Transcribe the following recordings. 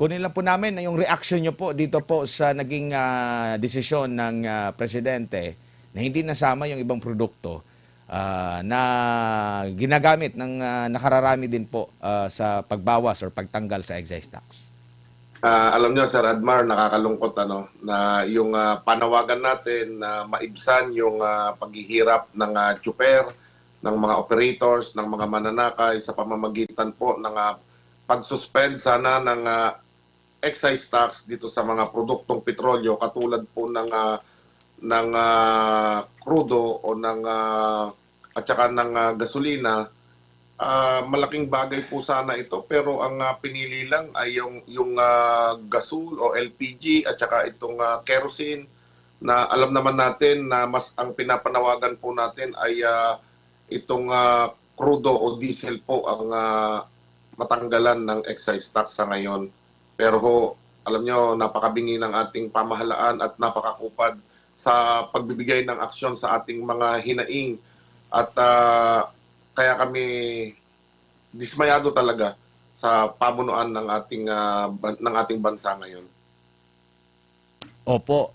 kunin lang po namin yung reaction nyo po dito po sa naging desisyon ng Presidente na hindi nasama yung ibang produkto na ginagamit ng nakararami din po sa pagbawas or pagtanggal sa excise tax. Alam nyo, Sir Admar, nakakalungkot na yung panawagan natin na maibsan yung paghihirap ng tsuper, ng mga operators, ng mga mananakay sa pamamagitan po ng pag-suspend sana ng excise tax dito sa mga produktong petrolyo katulad po ng krudo o at saka ng gasolina. Malaking bagay po sana ito pero ang pinili lang ay yung gasol o LPG at saka itong kerosene na alam naman natin na mas ang pinapanawagan po natin ay itong crudo o diesel po ang matanggalan ng excise tax sa ngayon. Pero alam nyo, napakabingi ng ating pamahalaan at napakakupad sa pagbibigay ng aksyon sa ating mga hinaing at kaya kami dismayado talaga sa pamunuan ng ating bansa ngayon. Opo,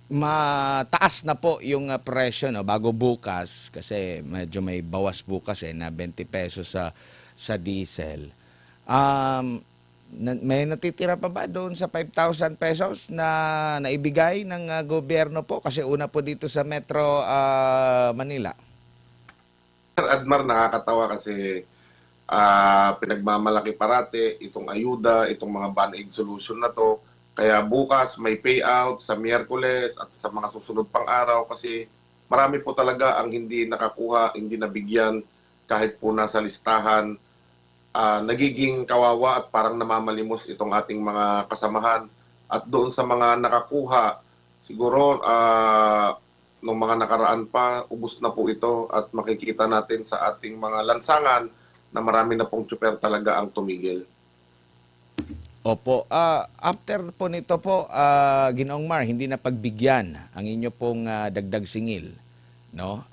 mataas na po yung presyo no bago bukas kasi medyo may bawas bukas na 20 pesos sa diesel. May natitira pa ba doon sa 5,000 pesos na naibigay ng gobyerno po kasi una po dito sa Metro Manila? Sir Admar, nakakatawa kasi pinagmamalaki parate itong ayuda, itong mga band-aid solution na to. Kaya bukas may payout sa Miyerkules at sa mga susunod pang araw kasi marami po talaga ang hindi nakakuha, hindi nabigyan kahit po nasa listahan. Nagiging kawawa at parang namamalimos itong ating mga kasamahan. At doon sa mga nakakuha, siguro nung mga nakaraan pa, ubos na po ito at makikita natin sa ating mga lansangan na marami na pong tsuper talaga ang tumigil. Opo, after po nito po, Ginoong Mar, hindi na pagbigyan ang inyo pong dagdag singil no?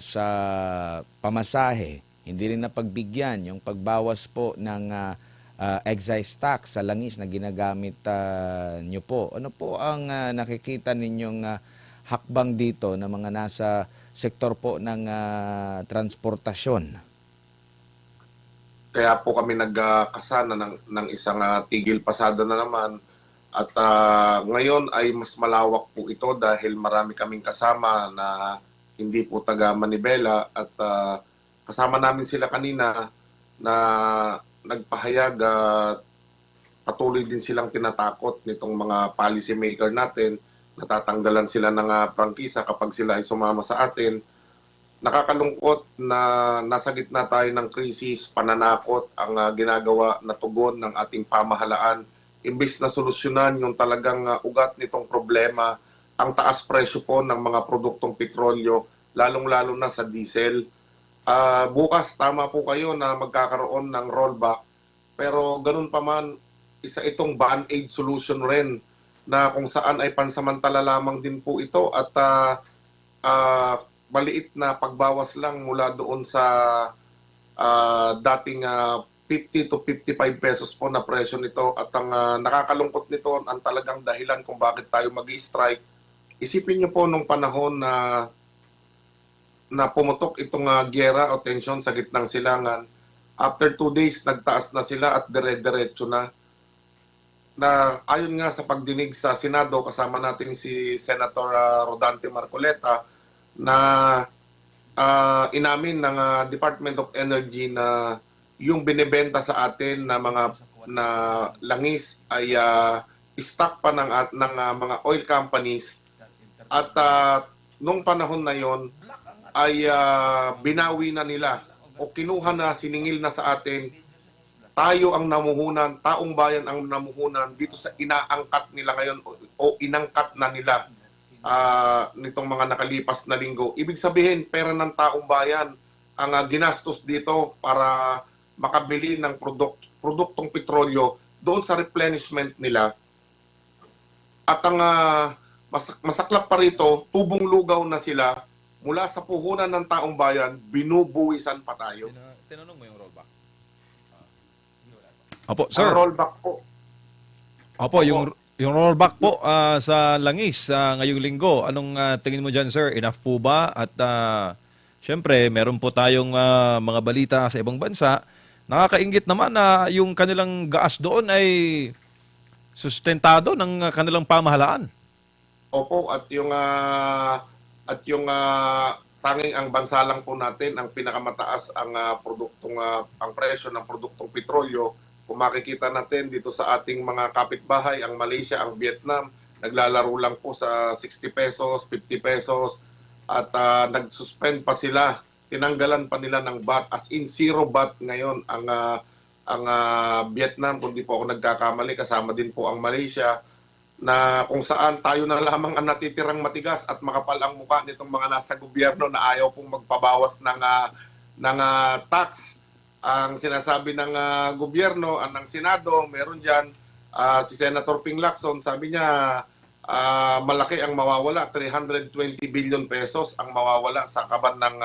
Sa pamasahe, hindi rin na pagbigyan yung pagbawas po ng excise tax sa langis na ginagamit nyo po. Ano po ang nakikita ninyong hakbang dito ng mga nasa sektor po ng transportasyon? Kaya po kami nagkasana ng isang tigil pasada na naman at ngayon ay mas malawak po ito dahil marami kaming kasama na hindi po taga Manibela at kasama namin sila kanina na nagpahayag at patuloy din silang tinatakot nitong mga policy maker natin. Natatanggalan sila ng prangkisa kapag sila ay sumama sa atin. Nakakalungkot na nasa gitna tayo ng krisis, pananakot ang ginagawa na tugon ng ating pamahalaan. Imbis na solusyonan yung talagang ugat nitong problema, ang taas presyo po ng mga produktong petrolyo, lalong-lalo na sa diesel. Bukas, tama po kayo na magkakaroon ng rollback. Pero ganun pa man, isa itong band-aid solution rin na kung saan ay pansamantala lamang din po ito at maliit na pagbawas lang mula doon sa dating 50 to 55 pesos po na presyo nito at ang nakakalungkot nito ang talagang dahilan kung bakit tayo mag-i-strike. Isipin niyo po nung panahon na pumutok itong gyera o tensyon sa gitnang silangan. After 2 days, nagtaas na sila at dire-diretso na ayon nga sa pagdinig sa Senado, kasama natin si Senator Rodante Marcoleta, na inamin ng Department of Energy na yung binebenta sa atin na mga na langis ay stock pa ng mga oil companies at nung panahon na yon ay binawi na nila o kinuha na, siningil na sa atin. Tayo ang namuhunan, taong bayan ang namuhunan dito sa inaangkat nila ngayon o inangkat na nila nitong mga nakalipas na linggo. Ibig sabihin, pera ng taong bayan ang ginastos dito para makabili ng produktong petrolyo doon sa replenishment nila. At ang masaklap pa rito, tubong lugaw na sila mula sa puhunan ng taong bayan, binubuwisan pa tayo. Tinanong mo yung rollback? Opo, Ang sir. rollback po. Opo, Opo. yung rollback po sa langis ngayong linggo. Anong tingin mo dyan, sir? Enough po ba? At syempre, meron po tayong mga balita sa ibang bansa. Nakakainggit naman na yung kanilang gaas doon ay sustentado ng kanilang pamahalaan. Opo, at yung tanging ang bansa lang po natin ang pinakamataas ang ang presyo ng produktong petrolyo. Kung makikita natin dito sa ating mga kapitbahay, ang Malaysia, ang Vietnam, naglalaro lang po sa 60 pesos, 50 pesos at nag-suspend pa sila. Tinanggalan pa nila ng VAT, as in zero VAT ngayon ang Vietnam, kung di po ako nagkakamali, kasama din po ang Malaysia, na kung saan tayo na lamang ang natitirang matigas at makapal ang mukha nitong mga nasa gobyerno na ayaw pong magpabawas ng tax. Ang sinasabi ng gobyerno, ng Senado, meron dyan, si Senator Ping Lacson, sabi niya, malaki ang mawawala, 320 billion pesos ang mawawala sa kaban ng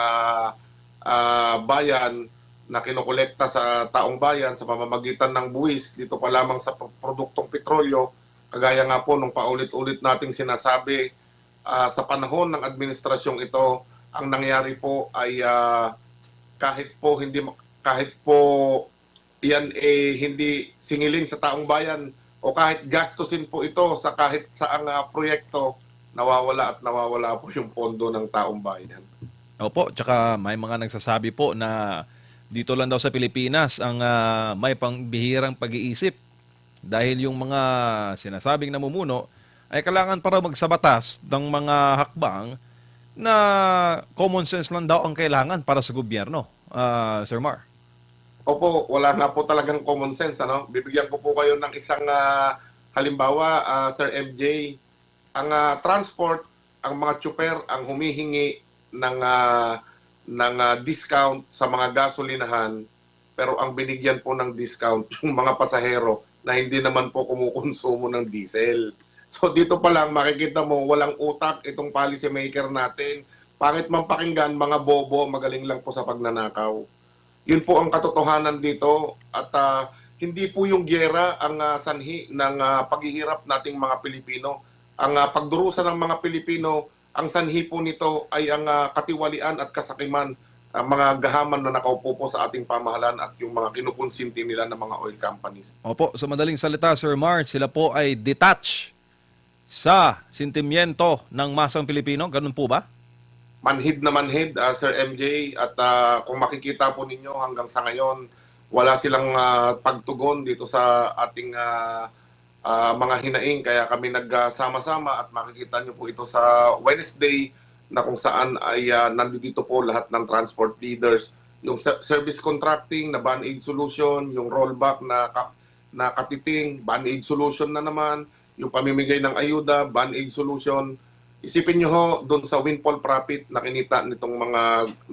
bayan na kinokolekta sa taong bayan sa pamamagitan ng buwis dito pa lamang sa produktong petrolyo. Kagaya nga po nung paulit-ulit nating sinasabi, sa panahon ng administrasyong ito, ang nangyari po ay kahit po yan hindi singilin sa taong bayan o kahit gastusin po ito sa kahit saang proyekto, nawawala at nawawala po yung pondo ng taong bayan. Opo, tsaka may mga nagsasabi po na dito lang daw sa Pilipinas ang may pangbihirang pag-iisip dahil yung mga sinasabing namumuno ay kailangan para magsabatas ng mga hakbang na common sense lang daw ang kailangan para sa gobyerno, Sir Mar. Opo, wala nga po talagang common sense. Bibigyan ko po kayo ng isang halimbawa, Sir MJ. Ang transport, ang mga tsuper, ang humihingi ng discount sa mga gasolinahan, pero ang binigyan po ng discount yung mga pasahero na hindi naman po kumukonsumo ng diesel. So dito pa lang makikita mo walang utak itong policy maker natin. Pangit man pakinggan, mga bobo, magaling lang po sa pagnanakaw. Yun po ang katotohanan dito at hindi po yung gyera ang sanhi ng paghihirap nating mga Pilipino. Ang pagdurusa ng mga Pilipino, ang sanhi po nito ay ang katiwalian at kasakiman, mga gahaman na nakaupo po sa ating pamahalaan at yung mga kinukonsinti nila ng mga oil companies. Opo, sa madaling salita, Sir Mar, sila po ay detached sa sentimiento ng masang Pilipino. Ganun po ba? Manhid na manhid, Sir MJ, at kung makikita po ninyo hanggang sa ngayon, wala silang pagtugon dito sa ating mga hinaing. Kaya kami nagsama-sama at makikita nyo po ito sa Wednesday na kung saan ay nandito po lahat ng transport leaders. Yung service contracting na band-aid solution, yung rollback na katiting, band-aid solution na naman, yung pamimigay ng ayuda, band-aid solution. Isipin nyo ho doon sa windfall profit na kinita nitong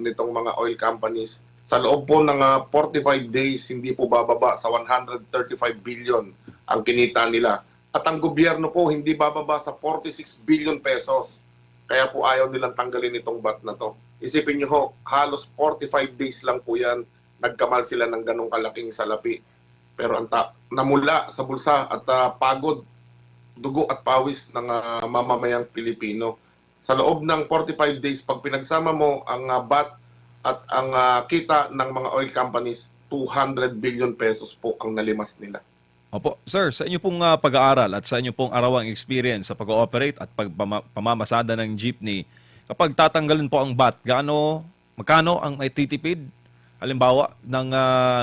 mga oil companies. Sa loob po ng 45 days, hindi po bababa sa 135 billion ang kinita nila. At ang gobyerno po hindi bababa sa 46 billion pesos. Kaya po ayaw nilang tanggalin itong VAT na to. Isipin nyo ho, halos 45 days lang po yan. Nagkamal sila ng ganong kalaking salapi. Pero namula sa bulsa at pagod, dugo at pawis ng mamamayang Pilipino. Sa loob ng 45 days, pag pinagsama mo ang VAT at ang kita ng mga oil companies, 200 billion pesos po ang nalimas nila. Opo. Sir, sa inyo pong pag-aaral at sa inyo pong arawang experience sa pag-ooperate at pamamasada ng jeepney, kapag tatanggalin po ang VAT, magkano ang may titipid? Halimbawa, ng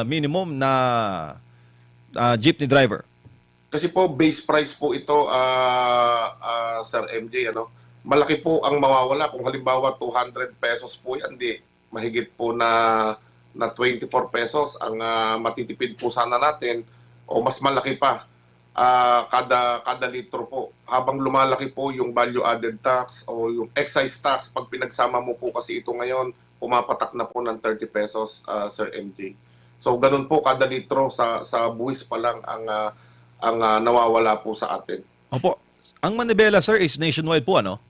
minimum na jeepney driver? Kasi po base price po ito, Sir MJ, malaki po ang mawawala. Kung halimbawa 200 pesos po yan, mahigit po na 24 pesos ang matitipid po sana natin o mas malaki pa kada litro po. Habang lumalaki po yung value added tax o yung excise tax, pag pinagsama mo po kasi ito ngayon, pumapatak na po ng 30 pesos, Sir MJ. So ganun po kada litro sa buwis pa lang ang nawawala po sa atin. Opo. Ang Manibela, sir, is nationwide po, ano?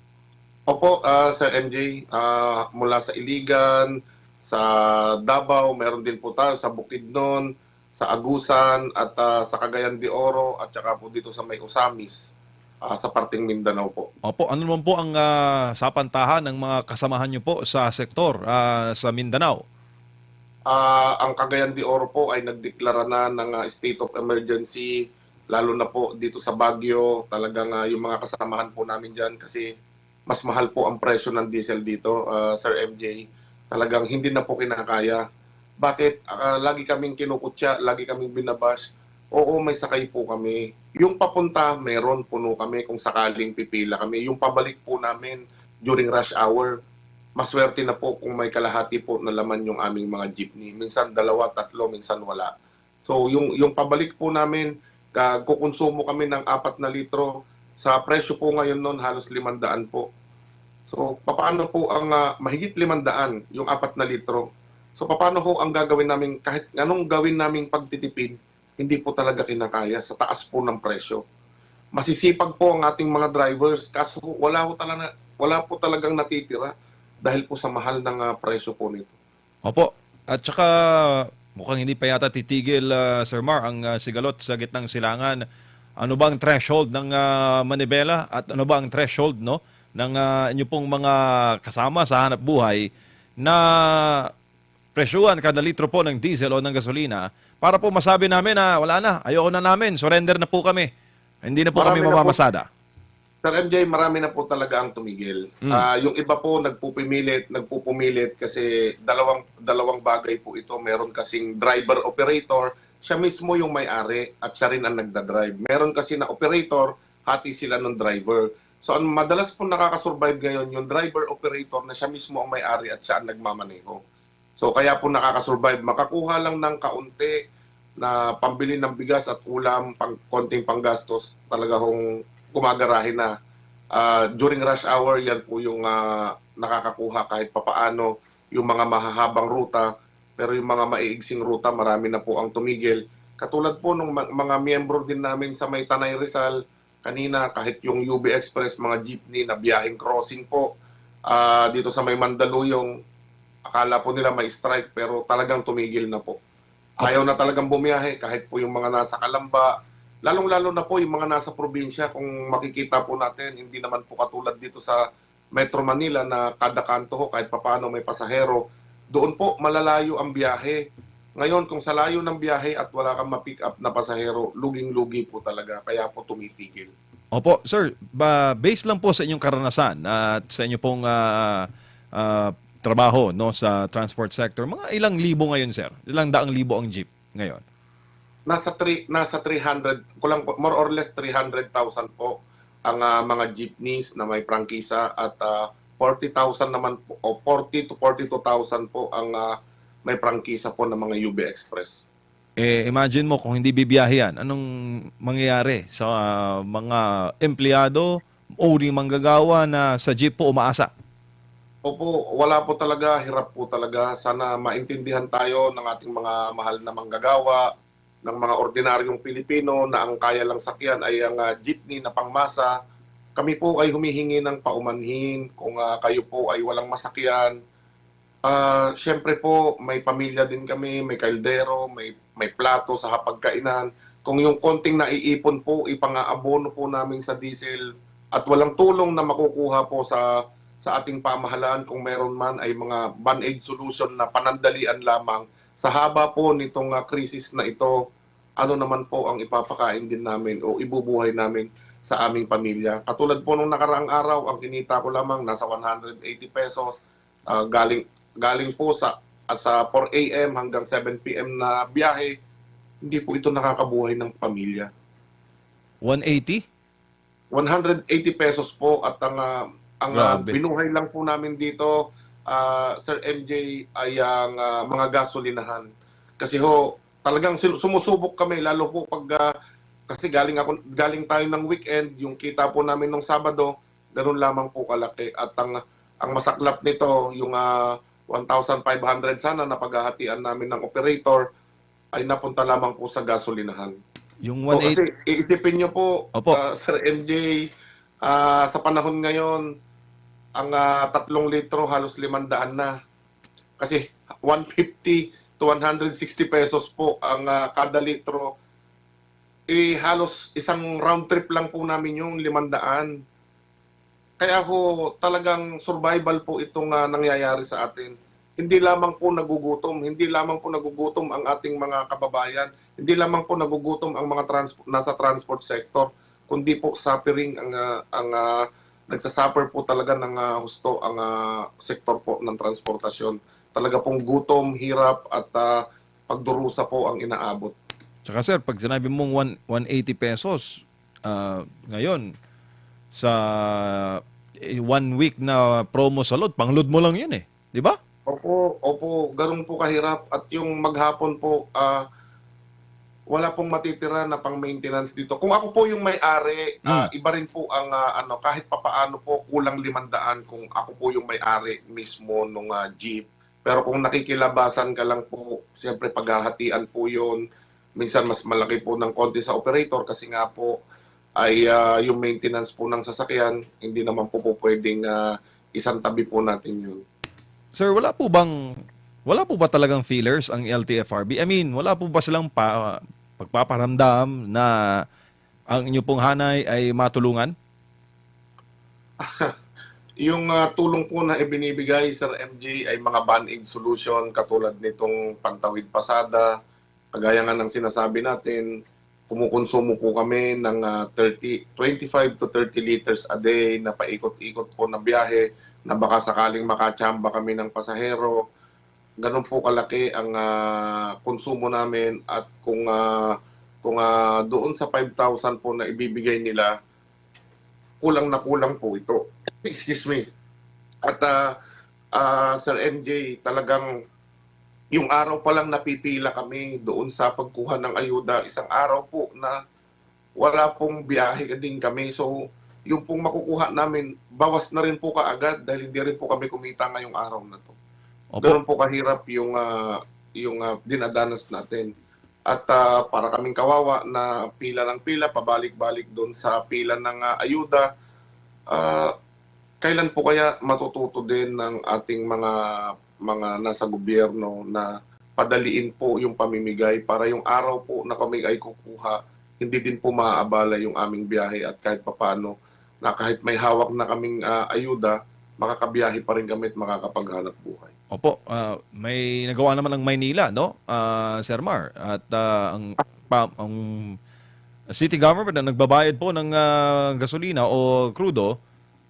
Opo, Sir MJ, mula sa Iligan, sa Davao, meron din po tayo sa Bukidnon, sa Agusan at sa Cagayan de Oro at saka po dito sa may Osamis sa parting Mindanao po. Opo, ano naman po ang sapantahan ng mga kasamahan nyo po sa sektor sa Mindanao? Ang Cagayan de Oro po ay nagdeklara na ng state of emergency, lalo na po dito sa Baguio. Talagang yung mga kasamahan po namin dyan kasi mas mahal po ang presyo ng diesel dito, Sir MJ. Talagang hindi na po kinakaya. Bakit? Lagi kaming kinukutya, lagi kaming binabash. Oo, may sakay po kami. Yung papunta, meron, puno kami kung sakaling pipila kami. Yung pabalik po namin during rush hour, maswerte na po kung may kalahati po na laman yung aming mga jeepney. Minsan 2, 3, minsan wala. So yung pabalik po namin, kukonsumo kami ng 4 na litro. Sa presyo po ngayon noon, halos 500 po. So paano po ang mahigit 500 yung 4 na litro? So paano ho ang gagawin namin, kahit anong gawin naming pagtitipid, hindi po talaga kinakaya sa taas po ng presyo. Masisipag po ang ating mga drivers, kaso wala po talagang natitira dahil po sa mahal ng presyo po nito. Opo, at saka mukhang hindi pa yata titigil, Sir Mar, ang sigalot sa gitnang silangan. Ano ba ang threshold ng manibela at ano ba ang threshold ng inyo pong mga kasama sa hanap buhay na presyuhan kada litro po ng diesel o ng gasolina para po masabi namin na wala na, ayoko na namin, surrender na po kami. Hindi na po kami Marami na po. mamamasada. Sir MJ, marami na po talaga ang tumigil. Yung iba po nagpupumilit kasi dalawang bagay po ito. Meron kasing driver operator, siya mismo yung may-ari at siya rin ang nagdadrive. Meron kasi na operator, hati sila ng driver. So ang madalas po nakakasurvive ngayon yung driver operator na siya mismo ang may-ari at siya ang nagmamaneho. So kaya po nakakasurvive. Makakuha lang ng kaunti na pambili ng bigas at ulam, konting panggastos, talaga hong gumagarahe na. During rush hour, yan po yung nakakakuha kahit papaano yung mga mahahabang ruta. Pero yung mga maiigsing ruta, marami na po ang tumigil. Katulad po ng mga miyembro din namin sa may Tanay Rizal, kanina kahit yung UB Express, mga jeepney na biyaheng crossing po, dito sa may Mandaluyong, akala po nila may strike pero talagang tumigil na po. Ayaw na talagang bumiyahe kahit po yung mga nasa Kalamba, lalong-lalo na po yung mga nasa probinsya. Kung makikita po natin, hindi naman po katulad dito sa Metro Manila na kada kanto ho, kahit papaano may pasahero. Doon po malalayo ang biyahe. Ngayon, kung sa layo ng biyahe at wala kang ma-pick up na pasahero, luging-lugi po talaga. Kaya po tumitigil. Opo, sir, based lang po sa inyong karanasan at sa inyo pong trabaho sa transport sector, mga ilang libo ngayon, sir? Ilang daang libo ang jeep ngayon? Nasa 300, more or less 300,000 po ang mga jeepneys na may prangkisa at 40,000 naman po, o 40 to 42,000 po ang may prangkisa po ng mga UB Express. Imagine mo kung hindi bibiyahe yan, anong mangyayari sa mga empleyado o manggagawa na sa jeep po umaasa? Opo, wala po talaga, hirap po talaga. Sana maintindihan tayo ng ating mga mahal na manggagawa, ng mga ordinaryong Pilipino na ang kaya lang sakyan ay ang jeepney na pangmasa. Kami po ay humihingi ng paumanhin kung kayo po ay walang masakyan. Siyempre po, may pamilya din kami, may kaldero, may plato sa hapagkainan. Kung yung konting naiipon po, ipang-aabono po namin sa diesel at walang tulong na makukuha po sa ating pamahalaan, kung meron man ay mga band-aid solution na panandalian lamang. Sa haba po nitong krisis na ito, ano naman po ang ipapakain din namin o ibubuhay namin sa aming pamilya. Katulad po nung nakaraang araw, ang kinita ko lamang nasa 180 pesos. Galing po sa 4 a.m. hanggang 7 p.m. na biyahe. Hindi po ito nakakabuhay ng pamilya. 180? 180 pesos po at ang binuhay lang po namin dito, Sir MJ, ay ang mga gasolinahan. Kasi talagang sumusubok kami, lalo po pag, kasi galing tayo ng weekend, yung kita po namin ng Sabado, ganoon lamang po kalaki. At ang masaklap nito, yung 1,500 sana na paghahatian namin ng operator, ay napunta lamang po sa gasolinahan. Yung So, 180? kasi iisipin nyo po, Opo. Sir MJ, sa panahon ngayon, ang 3 litro halos 500 na. Kasi 150 to to 160 pesos po ang kada litro. Halos isang round trip lang po namin yung 500. Kaya ho, talagang survival po itong nangyayari sa atin. Hindi lamang po nagugutom, hindi lamang po nagugutom ang ating mga kababayan, hindi lamang po nagugutom ang mga nasa transport sector, kundi po suffering ang nagsasuffer po talaga ng husto ang sektor po ng transportasyon. Talaga pong gutom, hirap at pagdurusa po ang inaabot. Tsaka sir, pag sinabi mong 180 pesos, ngayon, sa 1 week na promo sa load, pang-load mo lang yun eh. Di ba? Opo, ganun po kahirap. At yung maghapon po, wala pong matitira na pang-maintenance dito. Kung ako po yung may-ari, iba rin po ang kahit papaano po kulang 500 kung ako po yung may-ari mismo nung jeep. Pero kung nakikilabasan ka lang po, siyempre paghahatian po yun. Minsan mas malaki po ng konti sa operator kasi nga po ay yung maintenance po ng sasakyan, hindi naman po pwedeng isang tabi po natin yun. Sir, wala po ba talagang feelers ang LTFRB? I mean, wala po ba silang pagpaparamdam na ang inyo pong hanay ay matulungan? Yung tulong po na ibinibigay, Sir MJ, ay mga band-aid solution katulad nitong pantawid pasada. Kagaya nga ng sinasabi natin, kumukonsumo po kami ng 25 to 30 liters a day na paikot-ikot po na biyahe na baka sakaling makachamba kami ng pasahero. Ganun po kalaki ang konsumo namin at kung doon sa 5,000 po na ibibigay nila, kulang na kulang po ito. Excuse me. At Sir MJ, talagang yung araw pa lang napipila kami doon sa pagkuha ng ayuda, isang araw po na wala pong biyahe din kami. So, yung pong makukuha namin, bawas na rin po kaagad dahil hindi rin po kami kumita ngayong araw na to. Ganun po kahirap yung dinadanas natin. At para kaming kawawa na pila ng pila, pabalik-balik doon sa pila ng ayuda, kailan po kaya matututo din ng ating mga nasa gobyerno na padaliin po yung pamimigay para yung araw po na kami ay kukuha, hindi din po maaabala yung aming biyahe at kahit papaano na kahit may hawak na kaming ayuda, makakabiyahe pa rin kami at makakapaghanap buhay. Opo, may nagawa naman ng Maynila, no? Sir Mar, at ang city government na nagbabayad po ng gasolina o krudo,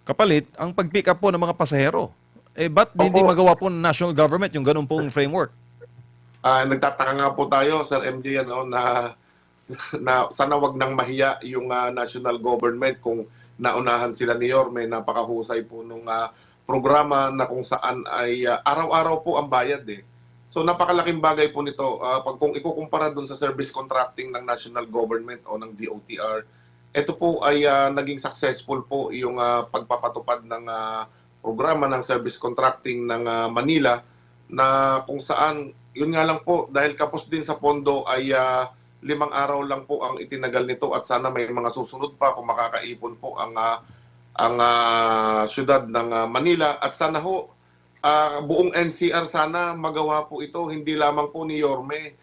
kapalit ang pag-pick up po ng mga pasahero. Ba't hindi magawa po ng national government yung ganun pong framework? Nagtataka nga po tayo, Sir MJ, na sana wag nang mahiya yung national government kung naunahan sila ni Yorme, napakahusay po nung programa na kung saan ay araw-araw po ang bayad eh. So napakalaking bagay po nito. Kung ikukumpara dun sa service contracting ng national government o ng DOTR, ito po ay naging successful po yung pagpapatupad ng programa ng service contracting ng Manila na kung saan, yun nga lang po, dahil kapos din sa pondo ay 5 araw lang po ang itinagal nito at sana may mga susunod pa kung makakaipon po ang syudad ng Manila at sana ho buong NCR sana magawa po ito, hindi lamang po ni Yorme.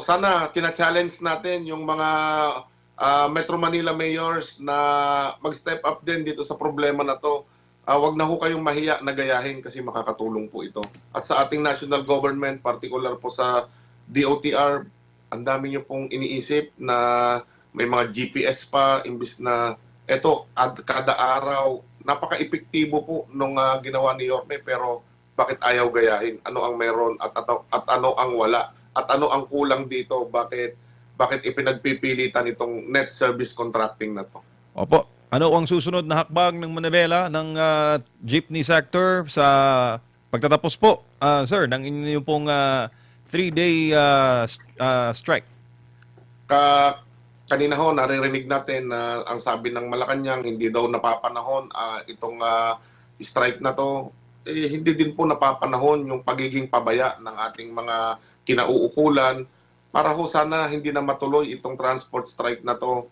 Sana tina-challenge natin yung mga Metro Manila mayors na mag-step up din dito sa problema na to. Wag na ho kayong mahiya na gayahin kasi makakatulong po ito. At sa ating national government, particular po sa DOTR, ang dami nyo pong iniisip na may mga GPS pa, imbis na eto, kada araw, napaka-epektibo po nung ginawa ni Yorme, pero bakit ayaw gayahin? Ano ang meron at ano ang wala? At ano ang kulang dito? Bakit ipinagpipilitan itong net service contracting na to? Opo. Ano ang susunod na hakbang ng Manibela ng jeepney sector sa pagtatapos po, sir, ng inyong pong 3-day strike? Kanina ho, naririnig natin na ang sabi ng Malacanang, hindi daw napapanahon itong strike na to. Hindi din po napapanahon yung pagiging pabaya ng ating mga kinauukulan. Para ho sana hindi na matuloy itong transport strike na to.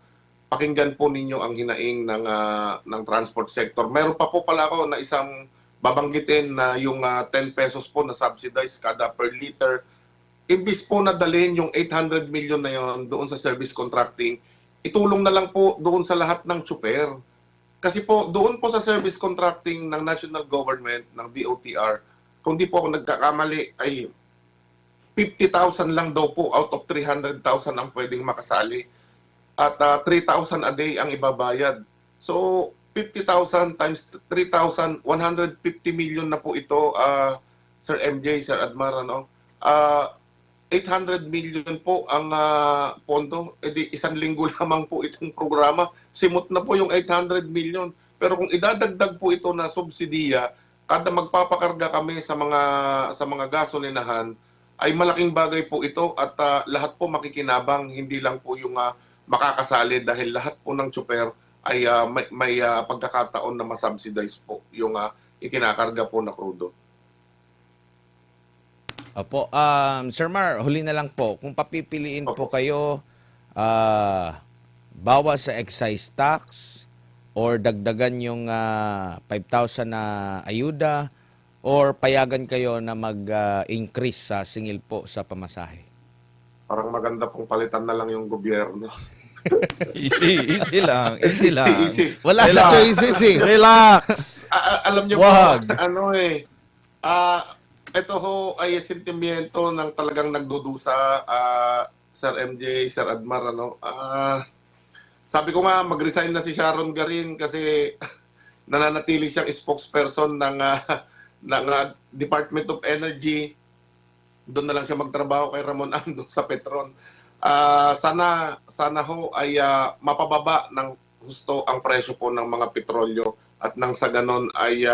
Pakinggan po ninyo ang hinaing ng transport sector. Meron pa po pala ako na isang babanggitin na yung 10 pesos po na subsidized kada per liter. imbis po na dalhin yung 800 million na yon doon sa service contracting, itulong na lang po doon sa lahat ng tsuper. Kasi po, doon po sa service contracting ng national government, ng DOTR, kung di po ako nagkakamali, ay 50,000 lang daw po out of 300,000 ang pwedeng makasali. At 3,000 a day ang ibabayad. So, 50,000 times 3,000, 150 million na po ito, Sir MJ, Sir Admar, ano? 800 million po ang pondo. E di, isang linggo lamang po itong programa. Simot na po yung 800 million. Pero kung idadagdag po ito na subsidiya, kada magpapakarga kami sa mga gasolinahan, ay malaking bagay po ito at lahat po makikinabang, hindi lang po yung makakasali dahil lahat po ng tsuper ay may pagkakataon na masubsidize po yung ikinakarga po na krudo. Opo. Sir Mar, huli na lang po. Kung papipiliin po kayo, bawas sa excise tax or dagdagan yung 5,000 na ayuda or payagan kayo na mag-increase sa singil po sa pamasahe? Parang maganda pong palitan na lang yung gobyerno. Easy lang, easy lang. Easy. Wala sa choices eh. Relax. Alam niyo Wag. po, ito ho ay sentimiento ng talagang nagdudusa, Sir MJ, Sir Admar, ano. Sabi ko nga, mag-resign na si Sharon Garin kasi nananatili siyang spokesperson ng Department of Energy. Doon na lang siya magtrabaho kay Ramon Ando sa Petron. Sana ho ay mapababa ng husto ang presyo po ng mga petrolyo at nang sa ganon ay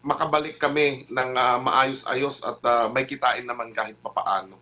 makabalik kami ng maayos-ayos at may kitain naman kahit papaano.